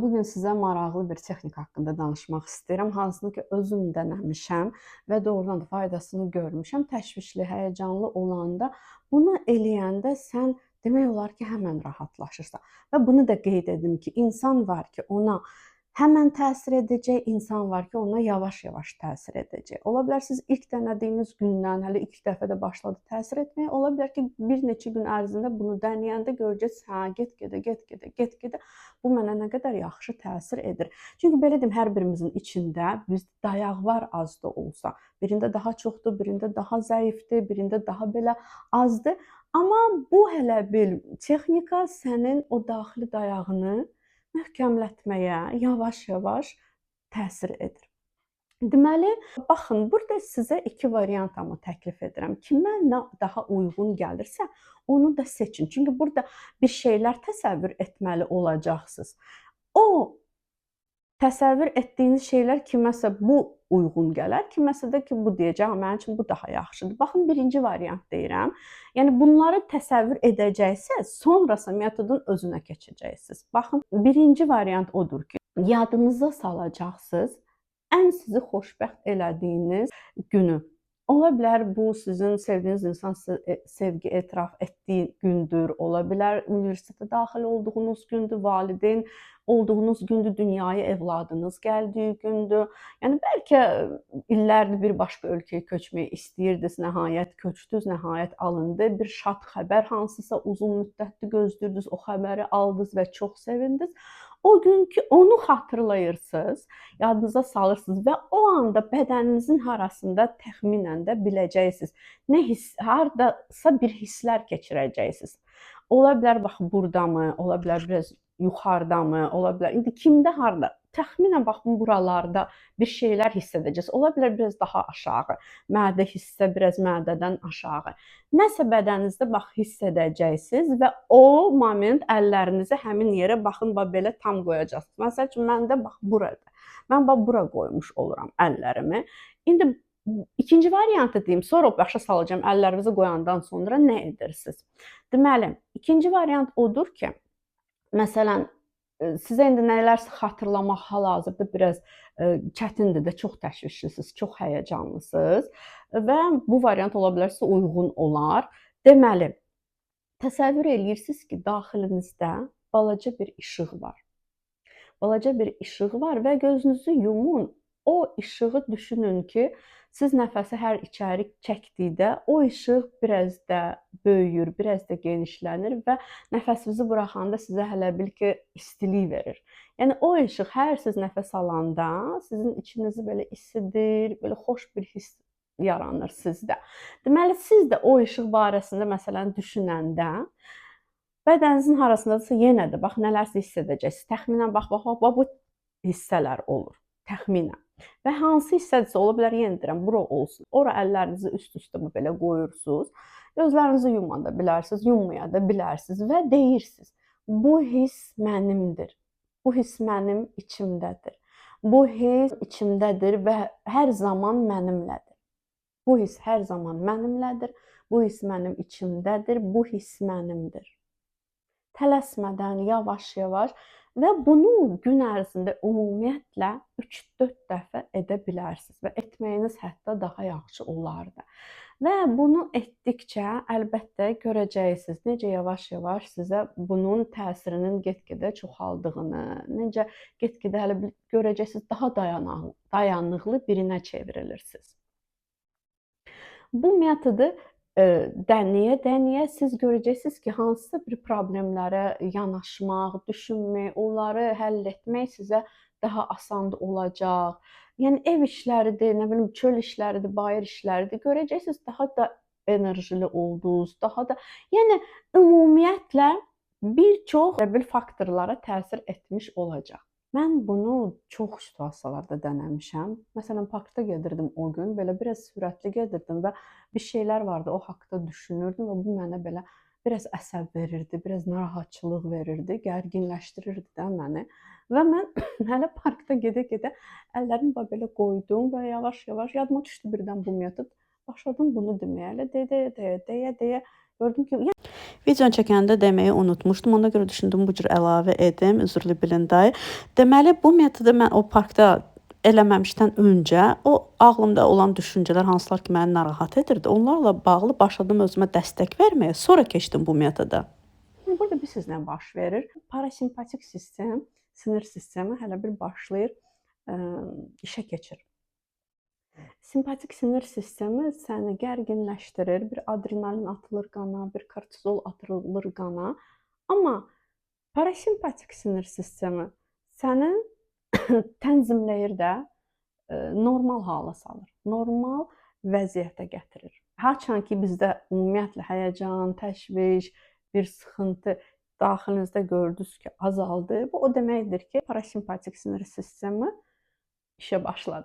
Bugün sizə maraqlı bir texnika haqqında danışmaq istəyirəm. Hansını ki, özüm denəmişəm və doğrudan da faydasını görmüşəm. Təşvişli, həyəcanlı olanda bunu eləyəndə sən demək olar ki, həmən rahatlaşırsan. Və bunu da qeyd edim ki, insan var ki, ona həmən təsir edəcək, insan var ki, ona yavaş-yavaş təsir edəcək. Ola bilər siz ilk denədiyiniz gündən, hələ ilk dəfədə başladı təsir etməyə. Ola bilər ki, bir neçə gün ərzində bunu denəyəndə görəcəksiniz, hə, get-gedə bu mənə nə qədər yaxşı təsir edir. Çünki belə deyim, hər birimizin içində biz dayaq var az da olsa. Birində daha çoxdur, birində daha zəifdir, birində daha belə azdır. Amma bu hələ bir texnika sənin o daxili dayağını möhkəmlətməyə yavaş-yavaş təsir edir. Deməli, baxın, burada sizə iki variant amma təklif edirəm. Kimə nə daha uyğun gəlirsə, onu da seçin. Çünki burada bir şeylər təsəvvür etməli olacaqsınız. O təsəvvür etdiyiniz şeylər kiməsə bu uyğun gələr, kiməsə də ki, bu deyəcək, mənim üçün bu daha yaxşıdır. Baxın, birinci variant deyirəm. Yəni, bunları təsəvvür edəcəksiniz, sonrası metodun özünə keçəcəksiniz. Baxın, birinci variant odur ki, yadınıza salacaqsınız ən sizi xoşbəxt elədiyiniz günü. Ola bilər bu sizin sevdiyiniz insan sevgi etiraf etdiyi gündür, ola bilər universitetə daxil olduğunuz gündür, valideyn olduğunuz gündür, dünyaya evladınız gəldiyi gündür. Yəni bəlkə illərdir bir başqa ölkəyə köçməyi istəyirdiniz, nəhayət köçdünüz, nəhayət alındı. Bir şad xəbər hansısa uzun müddətli gözləyirdiniz, o xəbəri aldınız və çox sevindiniz. O günkü onu xatırlayırsınız, yadınıza salırsınız və o anda bədəninizin harasında təxminən də biləcəksiniz. Nə hiss, hardasa bir hisslər keçirəcəksiniz. Ola bilər bax buradamı, ola bilər biraz yuxarıdamı, ola bilər indi kimdə harda? Təxminən baxın buralarda bir şeylər hiss edəcəksiniz. Ola bilər biraz daha aşağı, mədə hissə biraz mədədən aşağı. Nəsə bədəninizdə bax hiss edəcəksiniz və o moment əllərinizi həmin yerə baxın belə tam qoyacaqsınız. Məsəl üçün məndə bax burada. Mən bax bura qoymuş oluram əllərimi. İndi ikinci variantı deyim, sonra başa salacağam əllərinizi qoyandan sonra nə edirsiniz. Deməli, ikinci variant odur ki, məsələn, sizə indi nələrsə xatırlamaq hal-hazırda biraz çətindir də, çox təşvişlisiniz, çox həyəcanlısınız və bu variant ola bilər sizə uyğun olar. Deməli, təsəvvür eləyirsiniz ki, daxilinizdə balaca bir işıq var. Balaca bir işıq var və gözünüzü yumun. O işığı düşünün ki, siz nəfəsi hər içəri çəkdikdə o işıq biraz da böyüyür, biraz da genişlənir və nəfəsinizi buraxanda sizə hələ bil ki, istilik verir. Yəni o işıq hər siz nəfəs alanda sizin içinizi belə isidir, belə xoş bir hiss yaranır sizdə. Deməli, siz də o işıq barəsində məsələn düşünəndə bədəninizin harasındadırsa yenə də bax nələrsə hiss edəcəksiniz. Təxminən bax bu hissələr olur. Təxminən. Və hansı hissədirsə, ola bilər yenə deyirəm, bura olsun. Ora əllərinizi üst-üstə belə qoyursunuz. Gözlərinizi yuma da bilərsiniz, yummaya da bilərsiniz və deyirsiniz. Bu hiss mənimdir. Bu hiss mənim içimdədir. Bu hiss içimdədir və hər zaman mənimlədir. Bu hiss hər zaman mənimlədir. Bu hiss mənim içimdədir. Bu hiss mənimdir. Tələsmədən, yavaş-yavaş və bunu gün ərzində ümumiyyətlə 3-4 dəfə edə bilərsiniz və etməyiniz hətta daha yaxşı olardı. Və bunu etdikcə əlbəttə görəcəksiniz necə yavaş-yavaş sizə bunun təsirinin get-gedə çoxaldığını, necə get-gedə hələ görəcəksiniz daha dayanıqlı birinə çevrilirsiniz. Bu metodu dənəyə-dənəyə siz görəcəksiniz ki, hansısa bir problemlərə yanaşmaq, düşünmək, onları həll etmək sizə daha asan olacaq. Yəni ev işləridir, nə bilim çöl işləridir, bayır işləridir. Görəcəksiniz daha da enerjili oldunuz, daha da, yəni ümumiyyətlə bir çox faktorlara təsir etmiş olacaq. Mən bunu çox situasiyalarda denəmişəm. Məsələn, parkda gedirdim o gün, belə biraz sürətli gedirdim və bir şeylər vardı, o haqqda düşünürdüm və bu mənə belə biraz əsəb verirdi, biraz narahatçılıq verirdi, gərginləşdirirdi də məni. Və mən hələ parkda gedə-gedə əllərimi belə qoydum və yavaş-yavaş yadıma düşdü birdən bu metod. Başladım bunu deməyə, deyə-deyə gördüm ki, Videonu çəkəndə deməyi unutmuşdum. Ona görə düşündüm bu cür əlavə edim. Üzrlü bilin dayı. Deməli, bu metodu mən o parkda eləməmişdən öncə o ağlımda olan düşüncələr, hansılar ki, məni narahat edirdi, onlarla bağlı başladım özümə dəstək verməyə. Sonra keçdim bu metoda. Burada bilirsiniz nə baş verir? Parasimpatik sistem, sinir sistemi hələ bir başlayır işə keçir. Simpatik sinir sistemi səni gərginləşdirir, bir adrenalin atılır qana, bir kortizol atılır qana. Amma parasimpatik sinir sistemi səni tənzimləyir də, normal hala salır, normal vəziyyətə gətirir. Haçan ki bizdə ümumiyyətlə həyəcan, təşviş, bir sıxıntı daxilinizdə gördünüz ki, azaldı. Bu o deməkdir ki, parasimpatik sinir sistemi işə başladı.